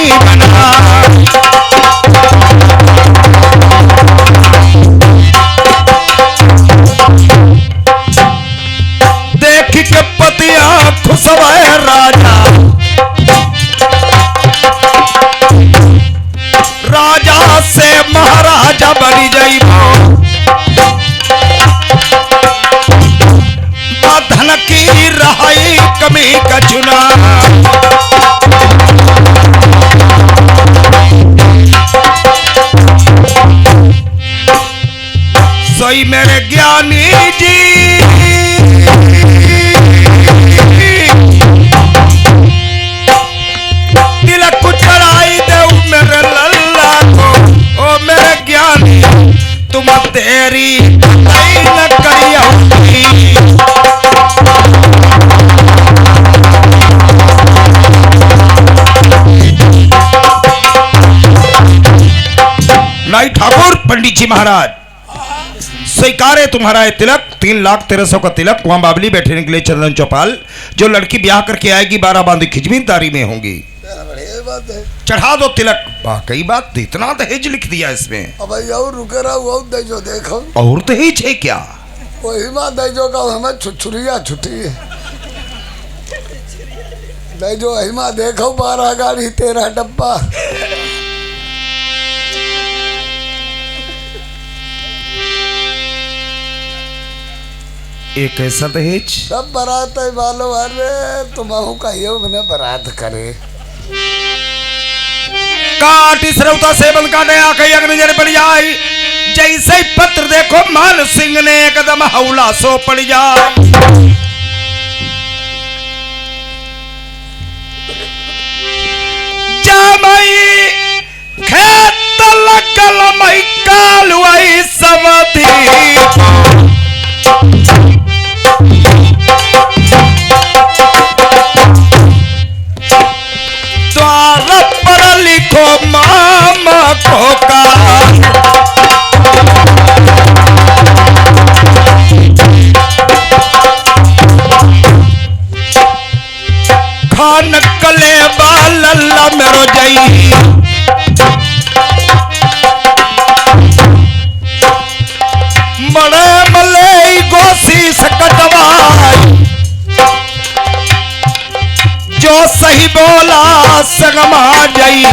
नहीं बना। देख के पतिया खुशवाए राजा, राजा से महाराजा बनी जाइबो। धन की रहाई कमी का चुना, सोई मेरे ज्ञानी जी तिलक को चढ़ाई दे मेरे लल्ला को। ओ मेरे ज्ञानी तुम तेरी न करियो। नाई ठाकुर पंडित जी महाराज स्वीकार है तुम्हारा तिलक। 3,13,000 का तिलक। वहां बाबली बैठने के लिए चंदन चौपाल। जो लड़की ब्याह करके आएगी 12 बांधी खिजमीदारी में होंगी। चढ़ा दो तिलक। वाकई बात, इतना दहेज लिख दिया इसमें। अब और रुके रहो दहेजो देखो। और दहेज है क्या? वही माँ दहेजो का हमें छुछुरिया छुट्टी है। दहेजो वही माँ देखो 12 गाड़ी 13 डब्बा। एक ऐसा दहेज सब बारात है वालो अरे तुम्हारा कहियो मैंने बारात करे। काट श्रौता से बंद का नया कई अग्निजर पड़ जाए। जैसे ही पत्र देखो मान सिंह ने एकदम हौला सो पड़ जाए। जामई खेत लगल मई कालुई समधी। द्वार पर लिखो मामा को का। खान कले बालल्ला मेरो जई। मड़े मले गोसी सकटवाई। जो सही बोला सगमा जई।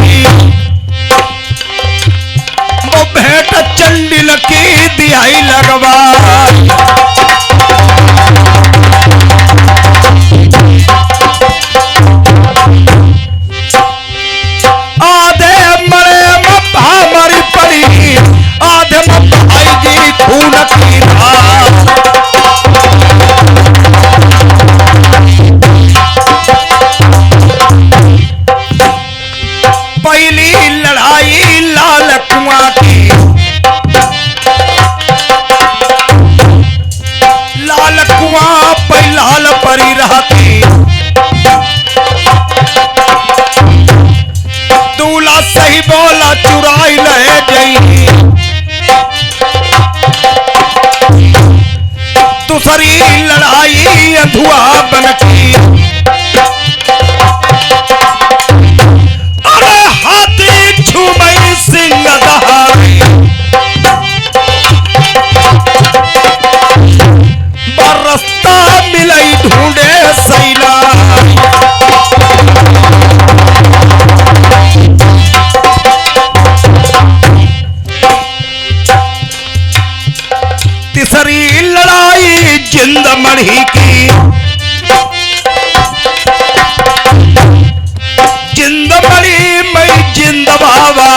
वो भेंट चंडिल की दिहाई लगवा। आधे मरे मप्पा मरी पड़ी। आधे मप्पा आई जी खून की धार। पहली लड़ाई लाल कुआं की। लाल कुआं पे लाल परी रहती। दूल्हा सही बोला चुराई ले गई। दूसरी लड़ाई अधुआ बनती। छुमई सिंह दहाड़ी। बरस्ता मिलई ढूंढे सैला। तीसरी लड़ाई जिंद मढ़ी की। जिंद मढ़ी मैं जिंद बाबा।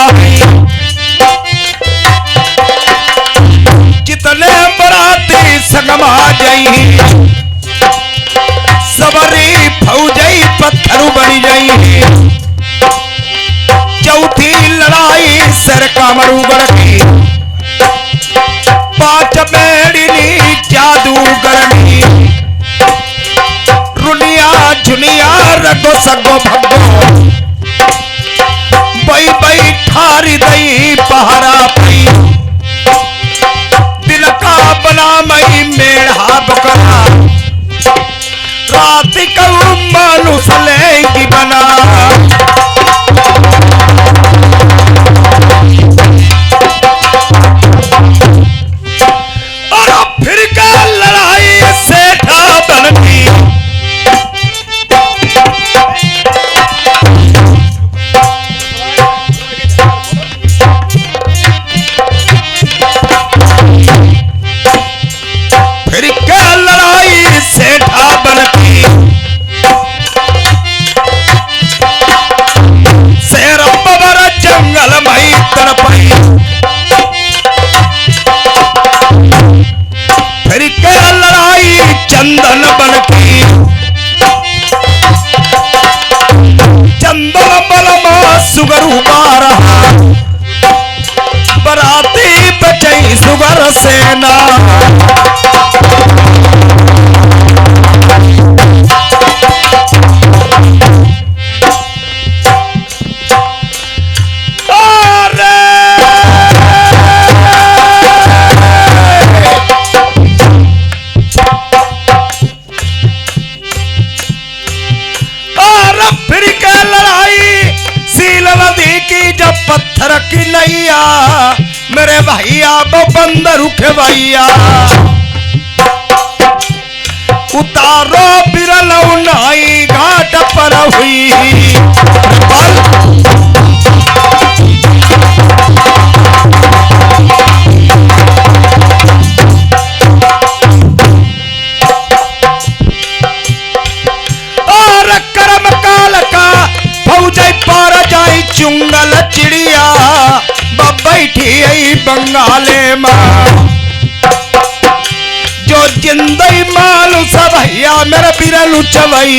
जितने बराती संगमा जई। सबरी फौजई पत्थर बनी जई। चौथी लड़ाई सर कामरूगढ़ की। 5 बेड़नी जादूगरनी। रुनिया झुनिया रगो सगो भगो। बई बई ठारी दई पहरा पई। दिल का बना मई मेढ़ा बकरा। रात को मानुस लेगी बना। बारह बराती बचई सुगर सेना पत्थर की नैया मेरे भैया वो बंदर उठे भैया उतारो बिरल नाई घाट पर हुई और कर्म काल का फौजी पर जाई चुंगल चिड़िया बैठी आई बंगाले माँ जो जिंदई मालू सब भैया मेरा बिरलू चवई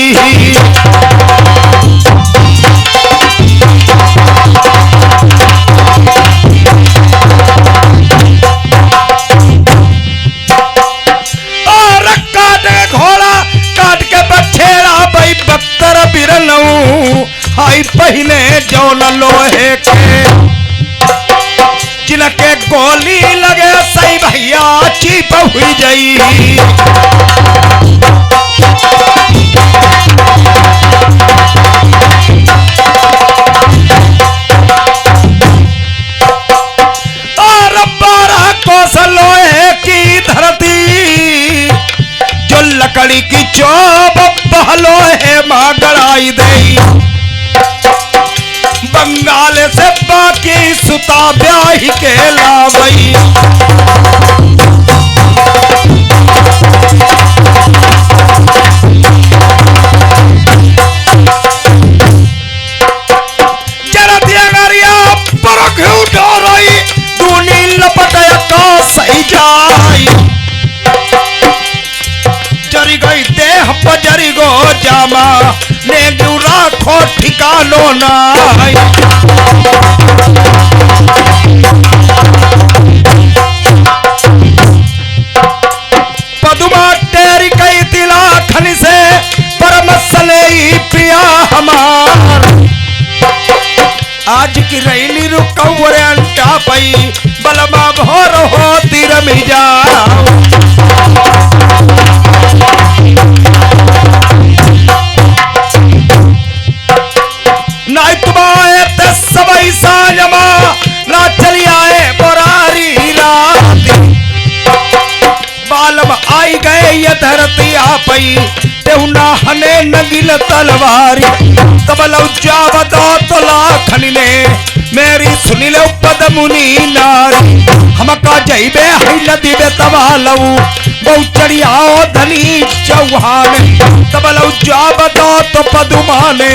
और काट घोड़ा काट के बछेड़ा भाई बख्तर बिरलू हाई पहले जौन लोहे के जिनके गोली लगे सही भैया चीप हुई जाई और 12 कोस लोहे की धरती जो लकड़ी की चौप बहलोहे मां गड़ाई दई बंगाल से बाकी सुता ब्याही के लावई जरा दिया गरिया पर घिउ डोरई दूनी लपट का सही जाई जरी गई देह पर जरी गो जामा ने राखो ठिकानो नाई पदुमा तेरी कई तिला खनि से परमसले पिया हमार आज की रैली रुकौरे अंटा पई बलमा भोर हो तीर में जाओ नाई तुम्हारे ते सबई साजमा ना चली आए बोरारी रात बालम आई गए ये धरती आपई तेहुना हने नगिल तलवारी तबलौ जावदो तो लाखनी ने मेरी सुनी लो पद मुनि नारी हमका जइबे हिल दिबे तबालौ बहु चढ़ियाओ धनी चौहान तबलौ जावदो तो पदुमाने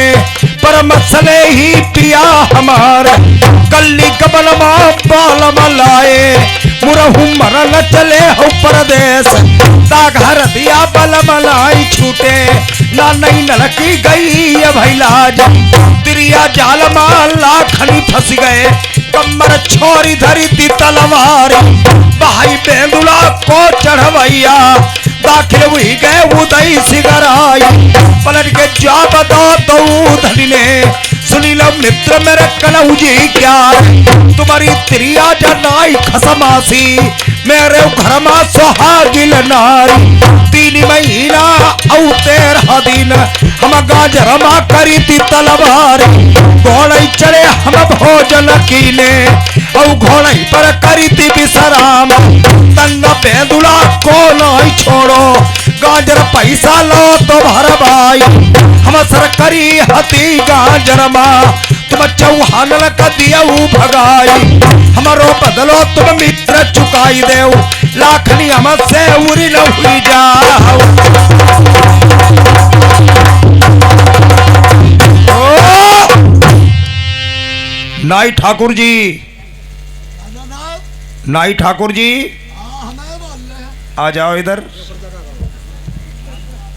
पर मसले ही पिया हमारे कल्ली कबल मां बाल मलाए मुरहु मरल चले हो परदेश ता घर दिया बल मलाई छूटे ना नहीं नलकी गई ये भैलाज तिरिया जाल माला खनी फंस गए कमर छोरी धरी ती तलवार भाई बेंदुला को चढ़वैया दाखिल हुई गए उदय सिगराई पलट के जा बता तो धनी ने सुनी लो मित्र मेरे कलऊ जी क्या तुम्हारी तिरिया जनाई खसमासी मेरे घर में सुहागिल नारी 3 महीना औ 13 दिन हम गाजर मा करी ती तलवार घोड़ई चढ़े हम भोजन कीने औ घोड़ई पर करी ती विश्राम तंग बेंदुला को नहीं छोड़ो गाजर पैसा लो तो भर भाई हम सरकारी हती गाजर मा तुम चौहान का दिया भगाई हमारो बदलो तुम मित्र चुकाई देव लाखनी हमसे उरी न हुई जाओ नाई ठाकुर जी नाई ठाकुर जी आ जाओ इधर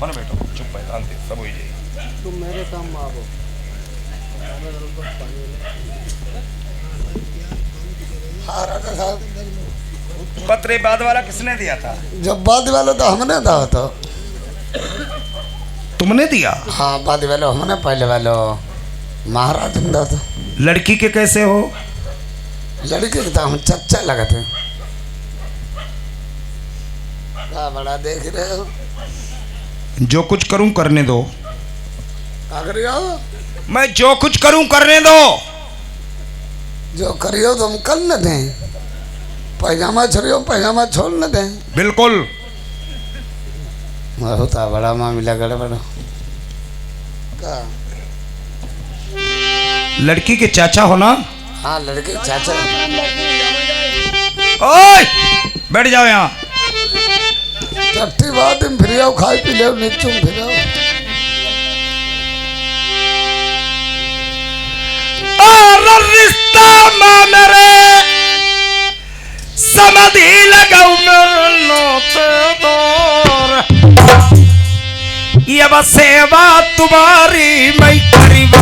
बैठो चुप सब हो जाए तुम मेरे काम आओ हाँ राजा साहब, पत्र बाद वाला किसने दिया था? जब बाद वाला तो हमने था तो। तुमने दिया? हाँ बाद वाला हमने, पहले वाला महाराज ने था। लड़की के कैसे हो? लड़के के तो हम चच्चा लगते। क्या बड़ा देख रहे हो? जो कुछ करूं करने दो। क्या करियो? मैं जो कुछ करूं करने दो। जो करियो तो हम कर न दें। पैजामा छोड़ियो, पैजामा छोड़ न दें। बिल्कुल। होता बड़ा मामला गड़बड़। क्या? लड़की के चाचा हो ना? हाँ लड़के चाचा। ओए बैठ जाओ यहाँ। टट्टी बात में फिर आओ, खाई पी ले, नीचू फिर आओ। और रिश्ता मेरे समझी लगाऊ मेरे दौर, ये बस सेवा तुम्हारी मैं करीबो।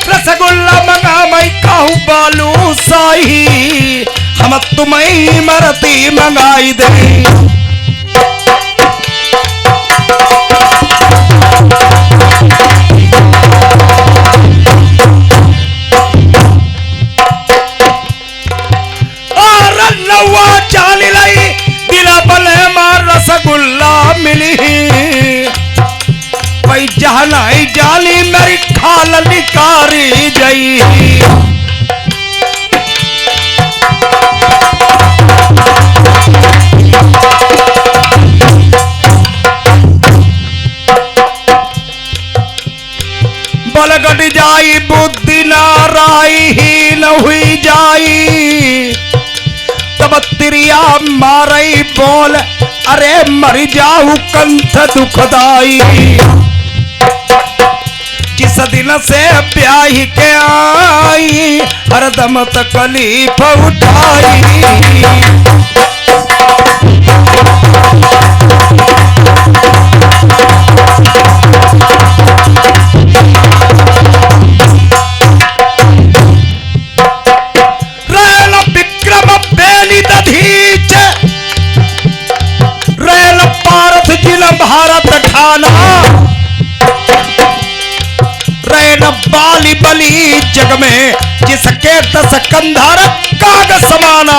रसगुल्ला मंगा मैं कहूँ बालू शाही, हम तुम्हें मरती मंगाई दे। और नवा चाली लाई दिला बले मार रसगुल्ला मिली, भाई जहनाई जाली मेरी खाल निकारी गई। बलगट जाई बुद्धि नाराई ही न हुई जाई, तब तिरिया मारई बोल अरे मर जाऊ कंठ दुखदाई। जिस दिन से ब्याही के आई हरदम तकलीफ उठाई। रेल विक्रम बेली दधीच, रेल पारथ जिला भारत खाना, रैन बाली बली जग में जिसके 10 कंधार काग समाना।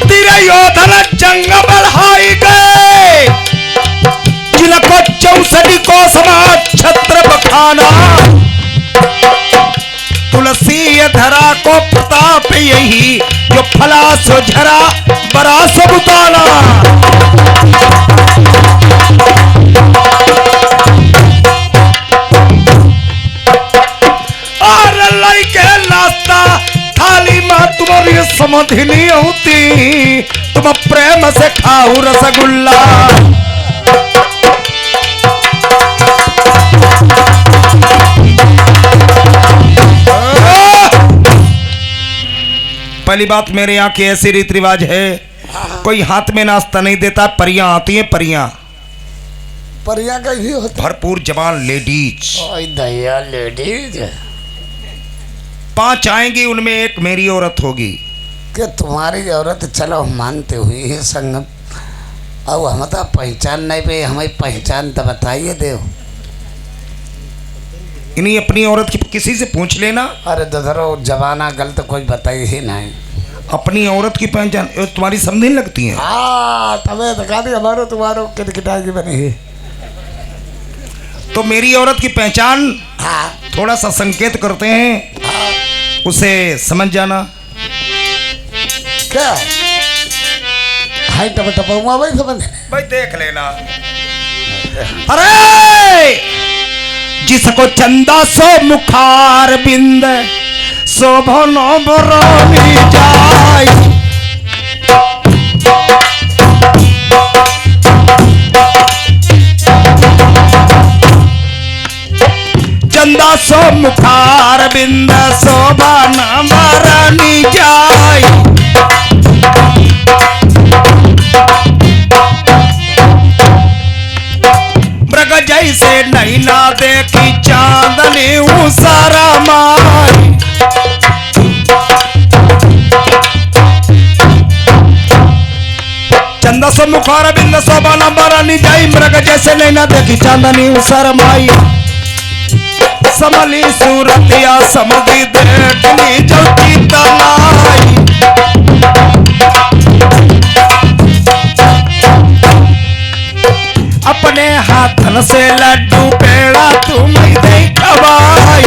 तेरे योधन जंग बढ़ाई गए, जिनको 64 को समाज छत्र बखाना। तुलसी धरा को प्रताप यही, जो फला सो झरा बरा सो बुताना। और लाई के नाश्ता थाली में तुम्हारी समझ नहीं होती, तुम प्रेम से खाओ रसगुल्ला। पहली बात मेरे यहाँ के ऐसे रीति रिवाज है, कोई हाथ में नाश्ता नहीं देता, परियां आती हैं परियां। परियां कैसी होती? भरपूर जवान लेडीज। ओए दया लेडीज। 5 आएंगी, उनमें एक मेरी औरत होगी। कि तुम्हारी औरत चलो मानते हुए है संगम, अब हम तो पहचान नहीं पे, हमें पहचान तो बताइए देव। इन्हीं अपनी औरत की किसी से पूछ लेना। अरे दधरो जमाना गलत कोई बताई ही नहीं। अपनी औरत की पहचान तुम्हारी समझने लगती है। हाँ तबे दिखा दी हमारो तुम्हारो किटकिटा की बनी है। तो मेरी औरत की पहचान हाँ थोड़ा सा संकेत करते हैं, हाँ उसे समझ जाना। क्या हाई टप टपा भाई समझ भाई देख लेना। अरे जिसको चंदा सो मुखार बिंद शोभनो बरानी जाय, सो मुखार बिंद शोभा न मरनी जाई। मृग जैसे नैना देखी चांदनी उसरा माई। चंदा सो मुखार बिंद शोभा न मरनी जाई। मृग जैसे नैना देखी चांदनी उसरा माई। समली सूरतिया समझी देखनी जो चीता लाई। अपने हाथन से लड्डू पेड़ा तुम देखवाई।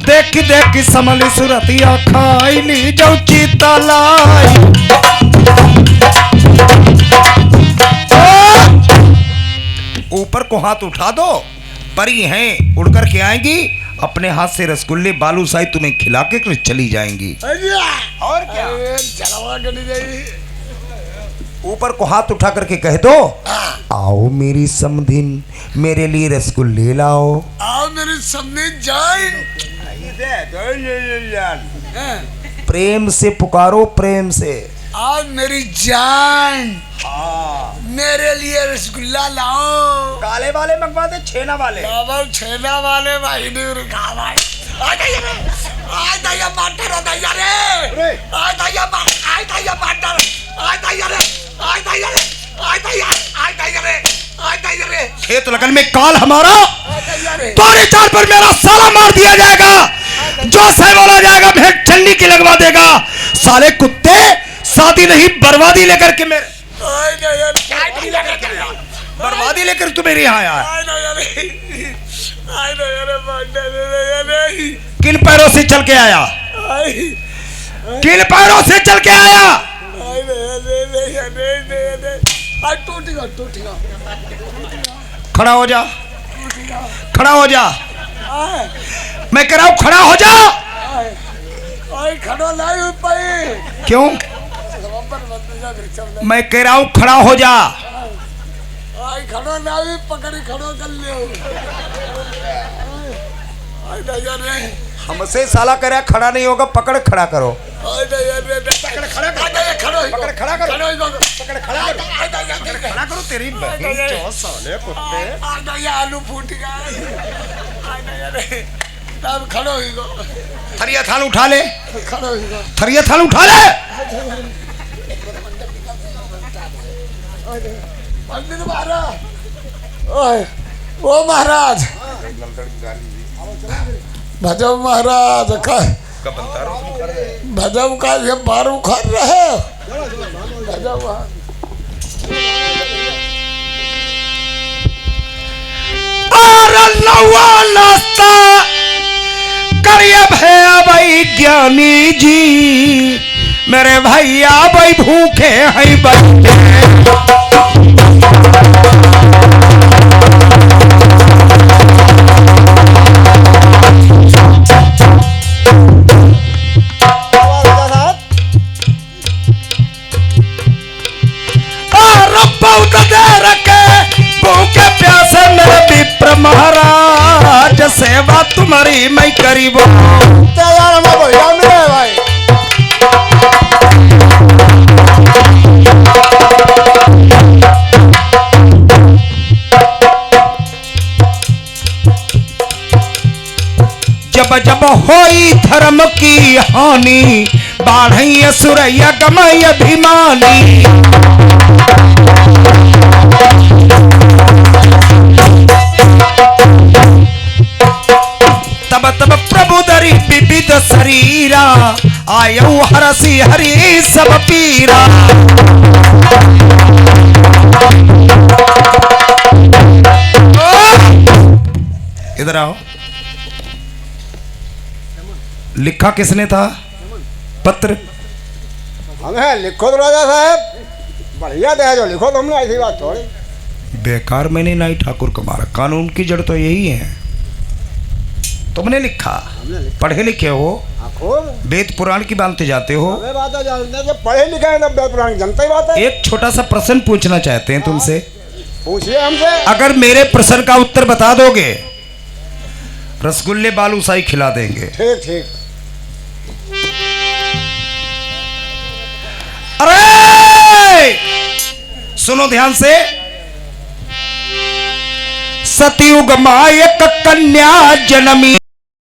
देख देख समली सूरतिया खाई ली जो चीता लाई। ऊपर को हाथ उठा दो, परी हैं उड़ कर के आएंगी, अपने हाथ से रसगुल्ले बालूशाही तुम्हें खिला के चली जाएंगी। और क्या ऊपर को हाथ उठा करके कह दो, आओ मेरी समधिन मेरे लिए रसगुल्ले लाओ। आओ मेरी समधिन जान। प्रेम से पुकारो, प्रेम से। आओ मेरी जान, मेरे लिए रसगुल्ला लाओ। काले वाले मंगवा दे, छेना वाले। छेना वाले भाई ने रखा भाई। आ जाइए माटर, आ जाइए रे, आ जाइए माटर, आ जाइए रे, आ जाइए रे, आ जाइए रे, आ जाइए रे। खेत लगन में काल हमारा, तोरे चार पर मेरा साला मार दिया जाएगा। जो सह बोला जाएगा भेंट चन्नी की लगवा देगा। साले कुत्ते, शादी नहीं बर्बादी लेकर के मेरे, बर्बादी लेकर तू मेरे यहाँ आया। किन पैरों से चल के आया, किन पैरों से चल के आया। खड़ा हो जा, खड़ा हो जा, मैं कह रहा हूं खड़ा हो जा। खड़ा नहीं हो पाई। क्यों? मैं कह रहा हूं खड़ा हो जा। खड़ो नहीं पकड़ी, खड़ो कर ले। हमसे साला कह रहा खड़ा नहीं होगा, पकड़ खड़ा करो। पकड़ खड़ा करो, पकड़ खड़ा करो, पकड़ खड़ा करो, खड़ा करो तेरी बहन साले कुत्ते। आलू फूट गया। तब खड़ो ही गो। थरिया थाल उठा ले, खड़ो ही गो। थरिया थाल उठा ले। पंडित महाराज, ओए ओ महाराज, भजव महाराज का भजव का ये बारू खा रहे भजव। और लवा नाश्ता करिए भैया भाई ज्ञानी जी, मेरे भैया भाई भूखे हैं बच्चे। बहुत देर के भूखे प्यासे मेरे विप्र महाराज, सेवा तुम्हारी मैं करीब। भाई जब जब होई धर्म की हानि, बाढ़ सुरैया गमय अभिमानी। तब तब प्रभु दरी विविध शरीरा, आयु हरसी हरि सब पीरा। इधर आओ। लिखा किसने था पत्र? हमें लिखो तो राजा साहब, बढ़िया दे जो लिखो तुमने, ऐसी बात थोड़ी। बेकार मैंने नहीं ठाकुर को मारा, कानून की जड़ तो यही है। तुमने लिखा, पढ़े लिखे हो, वेद पुराण की मानते जाते हो। बात जानते हैं, पढ़े लिखे हैं वेद पुराण जनता ही बात है। एक छोटा सा प्रश्न पूछना चाहते हैं तुमसे। पूछिए हमसे। अगर मेरे प्रश्न का उत्तर बता दोगे रसगुल्ले बालूशाही खिला देंगे। ठीक ठीक। अरे सुनो ध्यान से। सतयुग मायक कन्या जनमी